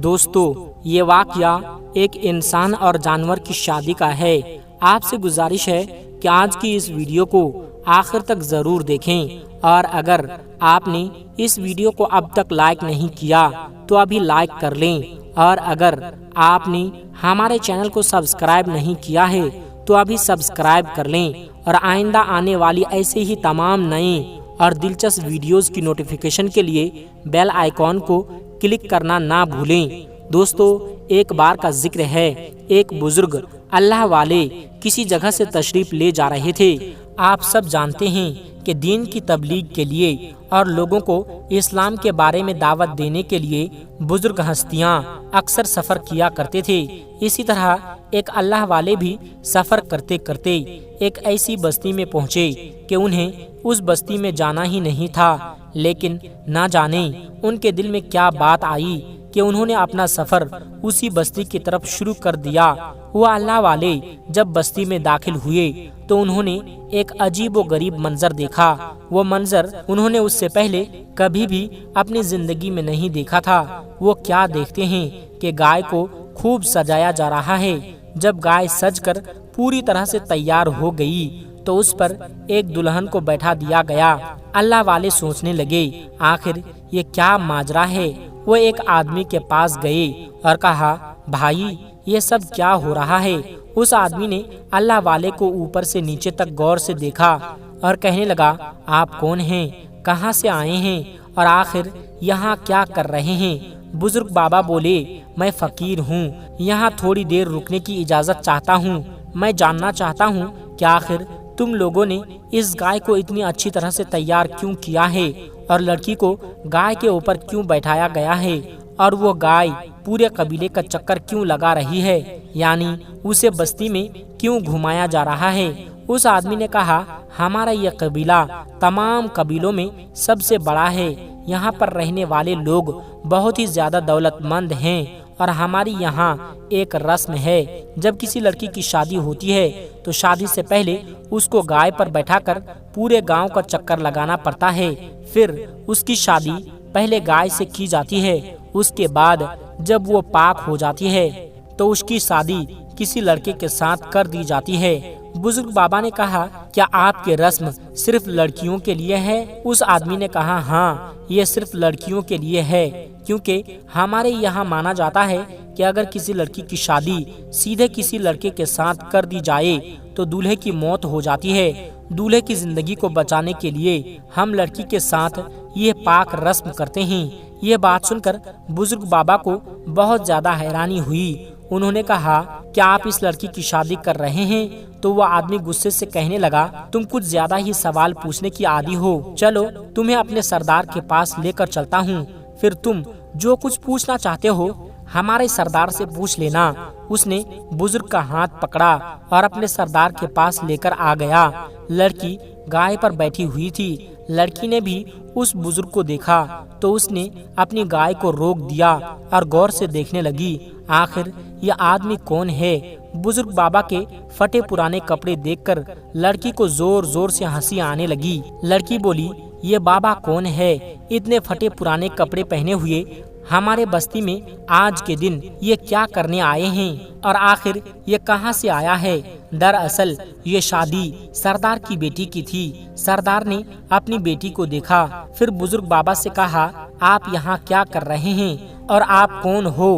دوستو یہ واقعہ ایک انسان اور جانور کی شادی کا ہے۔ آپ سے گزارش ہے کہ آج کی اس ویڈیو کو آخر تک ضرور دیکھیں، اور اگر آپ نے اس ویڈیو کو اب تک لائک نہیں کیا تو ابھی لائک کر لیں، اور اگر آپ نے ہمارے چینل کو سبسکرائب نہیں کیا ہے تو ابھی سبسکرائب کر لیں، اور آئندہ آنے والی ایسے ہی تمام نئے اور دلچسپ ویڈیوز کی نوٹیفیکیشن کے لیے بیل آئیکن کو کلک کرنا نہ بھولیں۔ دوستو ایک بار کا ذکر ہے، ایک بزرگ اللہ والے کسی جگہ سے تشریف لے جا رہے تھے۔ آپ سب جانتے ہیں کہ دین کی تبلیغ کے لیے اور لوگوں کو اسلام کے بارے میں دعوت دینے کے لیے بزرگ ہستیاں اکثر سفر کیا کرتے تھے۔ اسی طرح ایک اللہ والے بھی سفر کرتے کرتے ایک ایسی بستی میں پہنچے کہ انہیں اس بستی میں جانا ہی نہیں تھا، لیکن نہ جانے ان کے دل میں کیا بات آئی کہ انہوں نے اپنا سفر اسی بستی کی طرف شروع کر دیا۔ وہ اللہ والے جب بستی میں داخل ہوئے تو انہوں نے ایک عجیب و غریب منظر دیکھا۔ وہ منظر انہوں نے اس سے پہلے کبھی بھی اپنی زندگی میں نہیں دیکھا تھا۔ وہ کیا دیکھتے ہیں کہ گائے کو خوب سجایا جا رہا ہے۔ جب گائے سج کر پوری طرح سے تیار ہو گئی تو اس پر ایک دلہن کو بیٹھا دیا گیا۔ اللہ والے سوچنے لگے آخر یہ کیا ماجرا ہے۔ وہ ایک آدمی کے پاس گئے اور کہا، بھائی یہ سب کیا ہو رہا ہے؟ اس آدمی نے اللہ والے کو اوپر سے نیچے تک غور سے دیکھا اور کہنے لگا، آپ کون ہیں، کہاں سے آئے ہیں اور آخر یہاں کیا کر رہے ہیں؟ بزرگ بابا بولے، میں فقیر ہوں، یہاں تھوڑی دیر رکنے کی اجازت چاہتا ہوں۔ میں جاننا چاہتا ہوں کہ آخر تم لوگوں نے اس گائے کو اتنی اچھی طرح سے تیار کیوں کیا ہے، اور لڑکی کو گائے کے اوپر کیوں بیٹھایا گیا ہے، اور وہ گائے پورے قبیلے کا چکر کیوں لگا رہی ہے، یعنی اسے بستی میں کیوں گھمایا جا رہا ہے؟ اس آدمی نے کہا، ہمارا یہ قبیلہ تمام قبیلوں میں سب سے بڑا ہے، یہاں پر رہنے والے لوگ بہت ہی زیادہ دولت مند ہیں، اور ہماری یہاں ایک رسم ہے، جب کسی لڑکی کی شادی ہوتی ہے تو شادی سے پہلے اس کو گائے پر بیٹھا کر پورے گاؤں کا چکر لگانا پڑتا ہے۔ پھر اس کی شادی پہلے گائے سے کی جاتی ہے، اس کے بعد جب وہ پاک ہو جاتی ہے تو اس کی شادی کسی لڑکے کے ساتھ کر دی جاتی ہے۔ بزرگ بابا نے کہا، کیا آپ کی رسم صرف لڑکیوں کے لیے ہے؟ اس آدمی نے کہا، ہاں یہ صرف لڑکیوں کے لیے ہے، کیونکہ ہمارے یہاں مانا جاتا ہے کہ اگر کسی لڑکی کی شادی سیدھے کسی لڑکے کے ساتھ کر دی جائے تو دولہے کی موت ہو جاتی ہے۔ دولہے کی زندگی کو بچانے کے لیے ہم لڑکی کے ساتھ یہ پاک رسم کرتے ہیں۔ یہ بات سن کر بزرگ بابا کو بہت زیادہ حیرانی ہوئی۔ انہوں نے کہا، کیا آپ اس لڑکی کی شادی کر رہے ہیں؟ تو وہ آدمی غصے سے کہنے لگا، تم کچھ زیادہ ہی سوال پوچھنے کی عادی ہو، چلو تمہیں اپنے سردار کے پاس لے کر چلتا ہوں، پھر تم جو کچھ پوچھنا چاہتے ہو ہمارے سردار سے پوچھ لینا۔ اس نے بزرگ کا ہاتھ پکڑا اور اپنے سردار کے پاس لے کر آ گیا۔ لڑکی گائے پر بیٹھی ہوئی تھی۔ لڑکی نے بھی اس بزرگ کو دیکھا تو اس نے اپنی گائے کو روک دیا اور غور سے دیکھنے لگی، آخر یہ آدمی کون ہے؟ بزرگ بابا کے پھٹے پرانے کپڑے دیکھ کر لڑکی کو زور زور سے ہنسی آنے لگی۔ لڑکی بولی، یہ بابا کون ہے؟ اتنے پھٹے پرانے کپڑے پہنے ہوئے ہمارے بستی میں آج کے دن یہ کیا کرنے آئے ہیں، اور آخر یہ کہاں سے آیا ہے؟ دراصل یہ شادی سردار کی بیٹی کی تھی۔ سردار نے اپنی بیٹی کو دیکھا، پھر بزرگ بابا سے کہا، آپ یہاں کیا کر رہے ہیں اور آپ کون ہو؟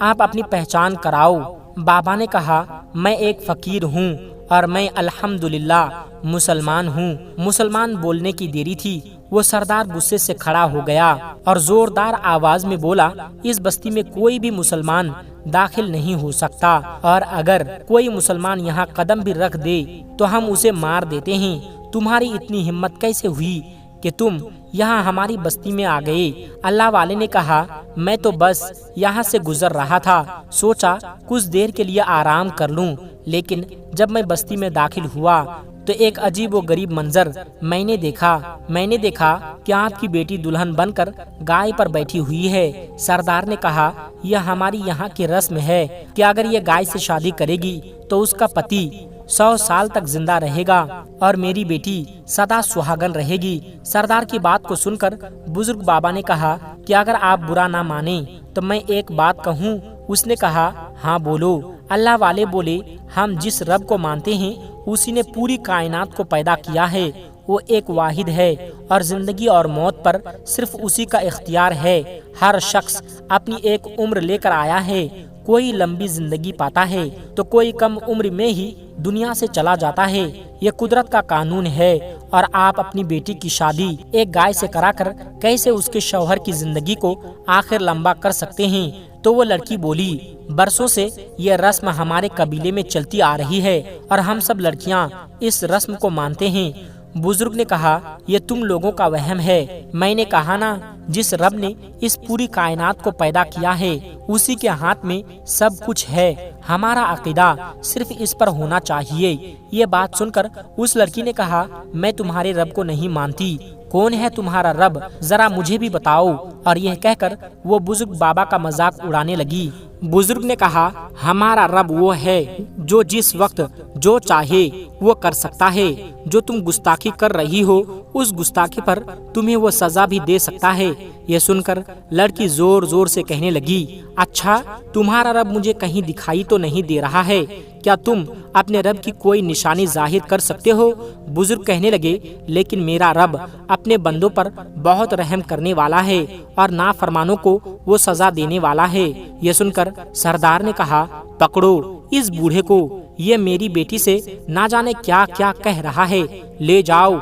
آپ اپنی پہچان کراؤ۔ بابا نے کہا، میں ایک فقیر ہوں اور میں الحمدللہ مسلمان ہوں۔ مسلمان بولنے کی دیری تھی، وہ سردار غصے سے کھڑا ہو گیا اور زوردار آواز میں بولا، اس بستی میں کوئی بھی مسلمان داخل نہیں ہو سکتا، اور اگر کوئی مسلمان یہاں قدم بھی رکھ دے تو ہم اسے مار دیتے ہیں۔ تمہاری اتنی ہمت کیسے ہوئی کہ تم یہاں ہماری بستی میں آ گئے؟ اللہ والے نے کہا، میں تو بس یہاں سے گزر رہا تھا، سوچا کچھ دیر کے لیے آرام کر لوں، لیکن جب میں بستی میں داخل ہوا تو ایک عجیب و غریب منظر میں نے دیکھا کہ آپ کی بیٹی دلہن بن کر گائے پر بیٹھی ہوئی ہے۔ سردار نے کہا، یہ ہماری یہاں کی رسم ہے کہ اگر یہ گائے سے شادی کرے گی تو اس کا پتی 100 سال تک زندہ رہے گا اور میری بیٹی سدا سہاگن رہے گی۔ سردار کی بات کو سن کر بزرگ بابا نے کہا کہ اگر آپ برا نہ مانیں تو میں ایک بات کہوں؟ اس نے کہا ہاں بولو۔ اللہ والے بولے ہم جس رب کو مانتے ہیں اسی نے پوری کائنات کو پیدا کیا ہے، وہ ایک واحد ہے اور زندگی اور موت پر صرف اسی کا اختیار ہے۔ ہر شخص اپنی ایک عمر لے کر آیا ہے، کوئی لمبی زندگی پاتا ہے تو کوئی کم عمر میں ہی دنیا سے چلا جاتا ہے، یہ قدرت کا قانون ہے۔ اور آپ اپنی بیٹی کی شادی ایک گائے سے کرا کر کیسے اس کے شوہر کی زندگی کو آخر لمبا کر سکتے ہیں؟ تو وہ لڑکی بولی برسوں سے یہ رسم ہمارے قبیلے میں چلتی آ رہی ہے اور ہم سب لڑکیاں اس رسم کو مانتے ہیں۔ بزرگ نے کہا یہ تم لوگوں کا وہم ہے، میں نے کہا نا جس رب نے اس پوری کائنات کو پیدا کیا ہے اسی کے ہاتھ میں سب کچھ ہے، ہمارا عقیدہ صرف اس پر ہونا چاہیے۔ یہ بات سن کر اس لڑکی نے کہا میں تمہارے رب کو نہیں مانتی، کون ہے تمہارا رب ذرا مجھے بھی بتاؤ، اور یہ کہہ کر وہ بزرگ بابا کا مذاق اڑانے لگی۔ بزرگ نے کہا ہمارا رب وہ ہے جو جس وقت جو چاہے وہ کر سکتا ہے، جو تم گستاخی کر رہی ہو اس گستاخی پر تمہیں وہ سزا بھی دے سکتا ہے۔ یہ سن کر لڑکی زور زور سے کہنے لگی اچھا تمہارا رب مجھے کہیں دکھائی تو نہیں دے رہا ہے، کیا تم اپنے رب کی کوئی نشانی ظاہر کر سکتے ہو؟ بزرگ کہنے لگے لیکن میرا رب اپنے بندوں پر بہت رحم کرنے والا ہے اور نافرمانوں کو وہ سزا دینے والا ہے۔ یہ سن کر سردار نے کہا پکڑو اس بوڑھے کو، یہ میری بیٹی سے نہ جانے کیا کیا کہہ رہا ہے، لے جاؤ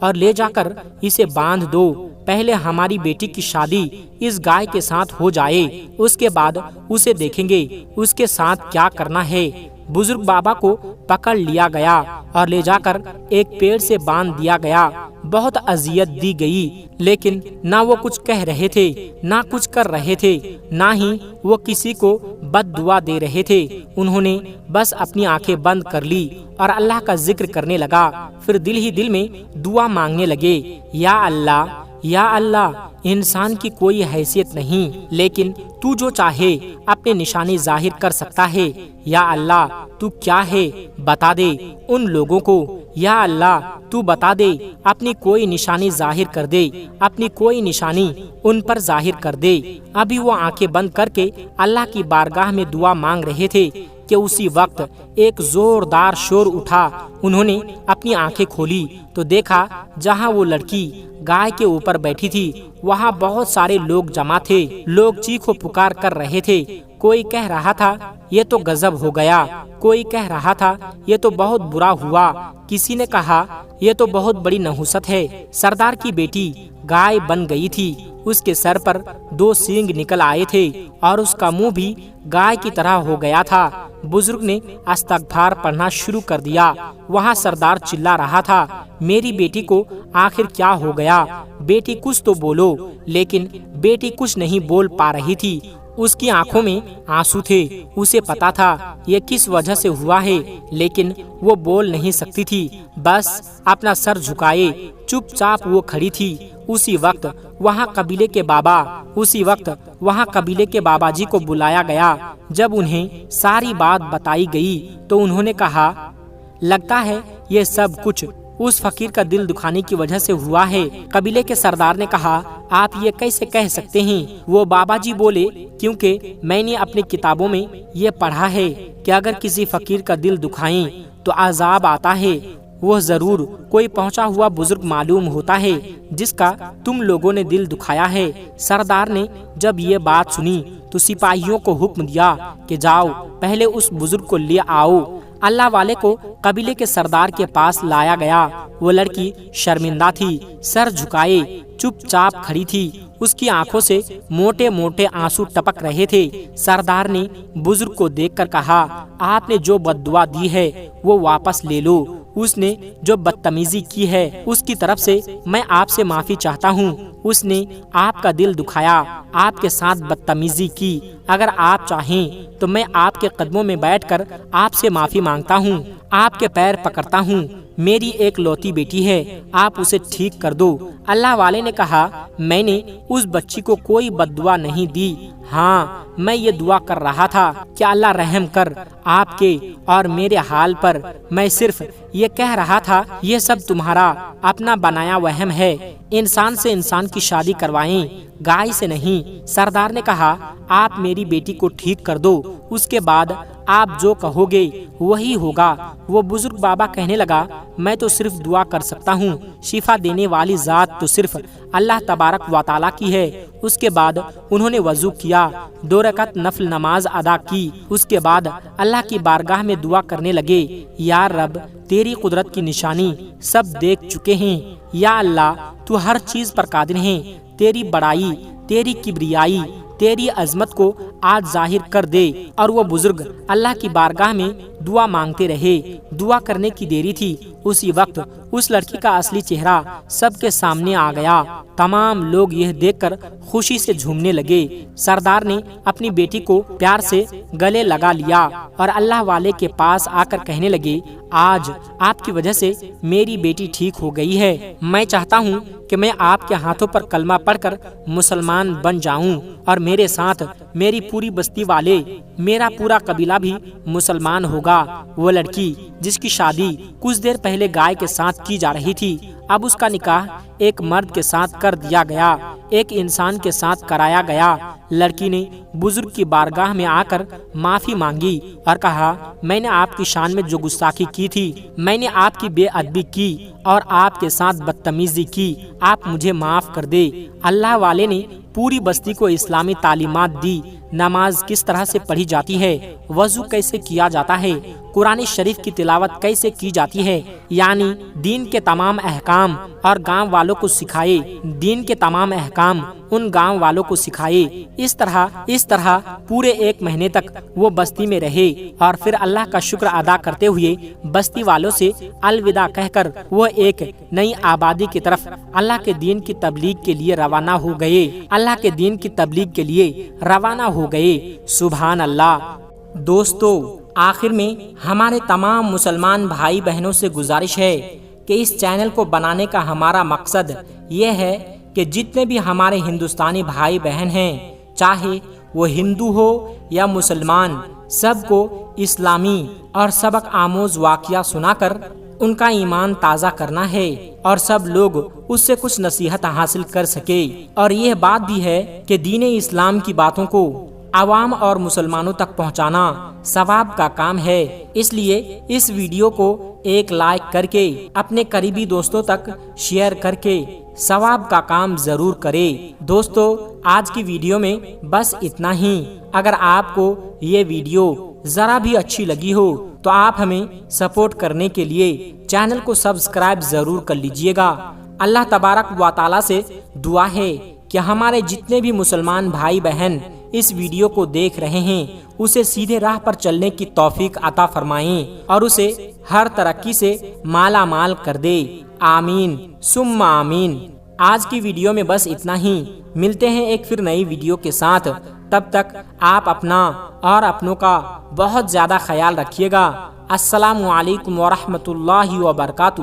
اور لے جا کر اسے باندھ دو، پہلے ہماری بیٹی کی شادی اس گائے کے ساتھ ہو جائے، اس کے بعد اسے دیکھیں گے اس کے ساتھ کیا کرنا ہے۔ بزرگ بابا کو پکڑ لیا گیا اور لے جا کر ایک پیڑ سے باندھ دیا گیا۔ بہت اذیت دی گئی لیکن نہ وہ کچھ کہہ رہے تھے نہ کچھ کر رہے تھے، نہ ہی وہ کسی کو بد دعا دے رہے تھے۔ انہوں نے بس اپنی آنکھیں بند کر لی اور اللہ کا ذکر کرنے لگا، پھر دل ہی دل میں دعا مانگنے لگے یا اللہ انسان کی کوئی حیثیت نہیں لیکن تو جو چاہے اپنے نشانی ظاہر کر سکتا ہے، یا اللہ تو کیا ہے بتا دے ان لوگوں کو، یا اللہ تو بتا دے اپنی کوئی نشانی ظاہر کر دے، اپنی کوئی نشانی ان پر ظاہر کر دے۔ ابھی وہ آنکھیں بند کر کے اللہ کی بارگاہ میں دعا مانگ رہے تھے کہ اسی وقت ایک زوردار شور اٹھا۔ انہوں نے اپنی آنکھیں کھولی تو دیکھا جہاں وہ لڑکی گائے کے اوپر بیٹھی تھی وہاں بہت سارے لوگ جمع تھے، لوگ چیخ و پکار کر رہے تھے، کوئی کہہ رہا تھا یہ تو غضب ہو گیا، کوئی کہہ رہا تھا یہ تو بہت برا ہوا، کسی نے کہا یہ تو بہت بڑی نحوست ہے، سردار کی بیٹی گائے بن گئی تھی، اس کے سر پر 2 سینگ نکل آئے تھے اور اس کا منہ بھی گائے کی طرح ہو گیا تھا۔ بزرگ نے استغفار پڑھنا شروع کر دیا۔ وہاں سردار چلا رہا تھا میری بیٹی کو آخر کیا ہو گیا، بیٹی کچھ تو بولو، لیکن بیٹی کچھ نہیں بول پا رہی تھی، اس کی آنکھوں میں آنسو تھے، اسے پتا تھا یہ کس وجہ سے ہوا ہے لیکن وہ بول نہیں سکتی تھی، بس اپنا سر جھکائے چپ چاپ وہ کھڑی تھی۔ اسی وقت وہاں قبیلے کے بابا جی کو بلایا گیا۔ جب انہیں ساری بات بتائی گئی تو انہوں نے کہا لگتا ہے یہ سب کچھ اس فقیر کا دل دکھانے کی وجہ سے ہوا ہے۔ قبیلے کے سردار نے کہا آپ یہ کیسے کہہ سکتے ہیں؟ وہ بابا جی بولے کیونکہ میں نے اپنی کتابوں میں یہ پڑھا ہے کہ اگر کسی فقیر کا دل دکھائیں تو عذاب آتا ہے، وہ ضرور کوئی پہنچا ہوا بزرگ معلوم ہوتا ہے جس کا تم لوگوں نے دل دکھایا ہے۔ سردار نے جب یہ بات سنی تو سپاہیوں کو حکم دیا کہ جاؤ پہلے اس بزرگ کو لے آؤ۔ اللہ والے کو قبیلے کے سردار کے پاس لایا گیا۔ وہ لڑکی شرمندہ تھی، سر جھکائے چپ چاپ کھڑی تھی، اس کی آنکھوں سے موٹے موٹے آنسو ٹپک رہے تھے۔ سردار نے بزرگ کو دیکھ کر کہا آپ نے جو بد دعا دی ہے وہ واپس لے لو، اس نے جو بدتمیزی کی ہے اس کی طرف سے میں آپ سے معافی چاہتا ہوں۔ اس نے آپ کا دل دکھایا، آپ کے ساتھ بدتمیزی کی۔ اگر آپ چاہیں تو میں آپ کے قدموں میں بیٹھ کر آپ سے معافی مانگتا ہوں، آپ کے پیر پکڑتا ہوں۔ میری ایک لوتی بیٹی ہے، آپ اسے ٹھیک کر دو۔ اللہ والے نے کہا، میں نے اس بچی کو کوئی بد دعا نہیں دی، ہاں میں یہ دعا کر رہا تھا کہ اللہ رحم کر آپ کے اور میرے حال پر۔ میں صرف یہ کہہ رہا تھا یہ سب تمہارا اپنا بنایا وہم ہے، انسان سے انسان کی شادی کروائیں، گائے سے نہیں۔ سردار نے کہا، آپ میری بیٹی کو ٹھیک کر دو، اس کے بعد آپ جو کہو گے وہی ہوگا۔ وہ بزرگ بابا کہنے لگا، میں تو صرف دعا کر سکتا ہوں، شفا دینے والی ذات تو صرف اللہ تبارک و تعالیٰ کی ہے۔ اس کے بعد انہوں نے وضو کیا، 2 رکعت نفل نماز ادا کی۔ اس کے بعد اللہ کی بارگاہ میں دعا کرنے لگے، یا رب تیری قدرت کی نشانی سب دیکھ چکے ہیں، یا اللہ تو ہر چیز پر قادر ہیں، تیری بڑائی، تیری کبریائی، تیری عظمت کو آج ظاہر کر دے۔ اور وہ بزرگ اللہ کی بارگاہ میں دعا مانگتے رہے۔ دعا کرنے کی دیری تھی، اسی وقت اس لڑکی کا اصلی چہرہ سب کے سامنے آ گیا۔ تمام لوگ یہ دیکھ کر خوشی سے جھومنے لگے۔ سردار نے اپنی بیٹی کو پیار سے گلے لگا لیا اور اللہ والے کے پاس آ کر کہنے لگے، آج آپ کی وجہ سے میری بیٹی ٹھیک ہو گئی ہے۔ میں چاہتا ہوں کہ میں آپ کے ہاتھوں پر کلمہ پڑھ کر مسلمان بن جاؤں اور میرے ساتھ میری پوری بستی والے، میرا پورا قبیلہ بھی مسلمان ہوگا۔ وہ لڑکی جس کی شادی کچھ دیر پہلے گائے کے ساتھ کی جا رہی تھی، اب اس کا نکاح ایک مرد کے ساتھ کر دیا گیا، ایک انسان کے ساتھ کرایا گیا۔ لڑکی نے بزرگ کی بارگاہ میں آ کر معافی مانگی اور کہا، میں نے آپ کی شان میں جو گستاخی کی تھی، میں نے آپ کی بے ادبی کی اور آپ کے ساتھ بدتمیزی کی، آپ مجھے معاف کر دے۔ اللہ والے نے پوری بستی کو اسلامی تعلیمات دی، نماز کس طرح سے پڑھی جاتی ہے، وضو کیسے کیا جاتا ہے، قرآن شریف کی تلاوت کیسے کی جاتی ہے، یعنی دین کے تمام احکام، اور گاؤں والوں کو سکھائے، دین کے تمام احکام ان گاؤں والوں کو سکھائے۔ اس طرح پورے 1 مہینے تک وہ بستی میں رہے اور پھر اللہ کا شکر ادا کرتے ہوئے بستی والوں سے الوداع کہہ کر وہ ایک نئی آبادی کی طرف اللہ کے دین کی تبلیغ کے لیے روانہ ہو گئے، اللہ کے دین کی تبلیغ کے لیے روانہ ہو گئے۔ سبحان اللہ۔ دوستو، آخر میں ہمارے تمام مسلمان بھائی بہنوں سے گزارش ہے کہ اس چینل کو بنانے کا ہمارا مقصد یہ ہے کہ جتنے بھی ہمارے ہندوستانی بھائی بہن ہیں، چاہے وہ ہندو ہو یا مسلمان، سب کو اسلامی اور سبق آموز واقعہ سنا کر ان کا ایمان تازہ کرنا ہے اور سب لوگ اس سے کچھ نصیحت حاصل کر سکے۔ اور یہ بات بھی ہے کہ دین اسلام کی باتوں کو عوام اور مسلمانوں تک پہنچانا ثواب کا کام ہے، اس لیے اس ویڈیو کو ایک لائک کر کے اپنے قریبی دوستوں تک شیئر کر کے ثواب کا کام ضرور کرے۔ دوستو، آج کی ویڈیو میں بس اتنا ہی۔ اگر آپ کو یہ ویڈیو ذرا بھی اچھی لگی ہو تو آپ ہمیں سپورٹ کرنے کے لیے چینل کو سبسکرائب ضرور کر لیجئے گا۔ اللہ تبارک و تعالیٰ سے دعا ہے کہ ہمارے جتنے بھی مسلمان بھائی بہن اس ویڈیو کو دیکھ رہے ہیں، اسے سیدھے راہ پر چلنے کی توفیق عطا فرمائیں اور اسے ہر ترقی سے مالا مال کر دے۔ آمین ثم آمین۔ آج کی ویڈیو میں بس اتنا ہی، ملتے ہیں ایک پھر نئی ویڈیو کے ساتھ۔ تب تک آپ اپنا اور اپنوں کا بہت زیادہ خیال رکھیے گا۔ السلام علیکم ورحمۃ اللہ وبرکاتہ۔